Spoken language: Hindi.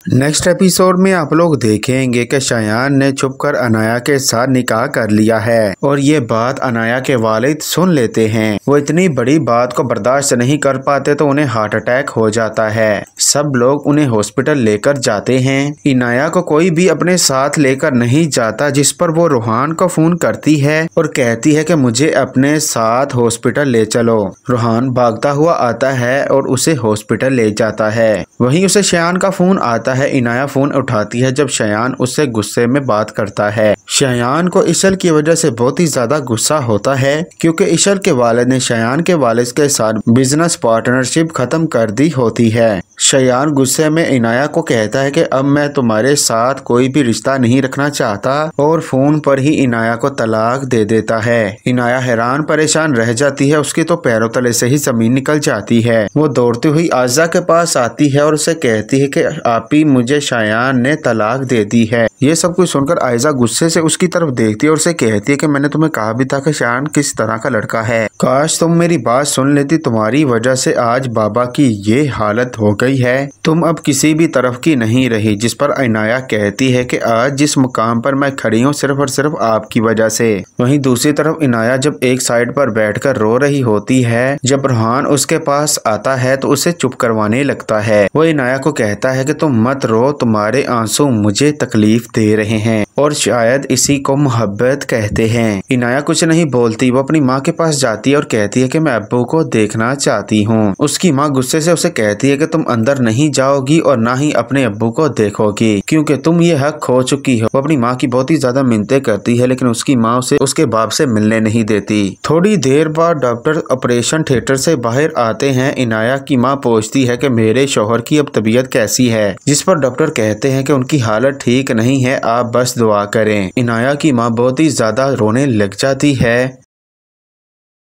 नेक्स्ट एपिसोड में आप लोग देखेंगे कि शायान ने छुपकर अनाया के साथ निकाह कर लिया है और ये बात अनाया के वालिद सुन लेते हैं। वो इतनी बड़ी बात को बर्दाश्त नहीं कर पाते तो उन्हें हार्ट अटैक हो जाता है। सब लोग उन्हें हॉस्पिटल लेकर जाते हैं। इनाया को कोई भी अपने साथ लेकर नहीं जाता, जिस पर वो रूहान को फोन करती है और कहती है कि मुझे अपने साथ हॉस्पिटल ले चलो। रूहान भागता हुआ आता है और उसे हॉस्पिटल ले जाता है। वहीं उसे शायान का फोन आता है। इनाया फोन उठाती है जब शायान उससे गुस्से में बात करता है। शायान को इशल की वजह से बहुत ही ज्यादा गुस्सा होता है क्योंकि इशल के वालिद ने शायान के वालिद के साथ बिजनेस पार्टनरशिप खत्म कर दी होती है। शायान गुस्से में इनाया को कहता है कि अब मैं तुम्हारे साथ कोई भी रिश्ता नहीं रखना चाहता और फोन पर ही इनाया को तलाक दे देता है। इनाया हैरान परेशान रह जाती है। उसकी तो पैरों तले से ही जमीन निकल जाती है। वो दौड़ती हुई आज़ा के पास आती है और उसे कहती है कि आप ही मुझे शायान ने तलाक दे दी है। ये सब कुछ सुनकर आयजा गुस्से से उसकी तरफ देखती है और उसे कहती है कि मैंने तुम्हें कहा भी था कि शायान किस तरह का लड़का है। काश तुम मेरी बात सुन लेती। तुम्हारी वजह से आज बाबा की ये हालत हो गई है। तुम अब किसी भी तरफ की नहीं रही। जिस पर इनाया कहती है कि आज जिस मुकाम पर मैं खड़ी हूँ सिर्फ और सिर्फ आपकी वजह से। वहीं दूसरी तरफ इनाया जब एक साइड पर बैठकर रो रही होती है, जब रूहान उसके पास आता है तो उसे चुप करवाने लगता है। वो इनाया को कहता है कि तुम मत रो, तुम्हारे आंसू मुझे तकलीफ दे रहे हैं और शायद इसी को मोहब्बत कहते हैं। इनाया कुछ नहीं बोलती। वो अपनी माँ के पास जाती है और कहती है कि मैं अब्बू को देखना चाहती हूँ। उसकी माँ गुस्से से उसे कहती है कि तुम अंदर नहीं जाओगी और ना ही अपने अब्बू को देखोगी क्योंकि तुम ये हक खो चुकी हो। वो अपनी माँ की बहुत ही ज्यादा मिन्नतें करती है लेकिन उसकी माँ उसे उसके बाप से मिलने नहीं देती। थोड़ी देर बाद डॉक्टर ऑपरेशन थिएटर से बाहर आते हैं। इनाया की माँ पूछती है कि मेरे शौहर की अब तबीयत कैसी है, जिस पर डॉक्टर कहते हैं कि उनकी हालत ठीक नहीं है, आप बस दुआ करें। इनाया की माँ बहुत ही ज्यादा रोने लग जाती है।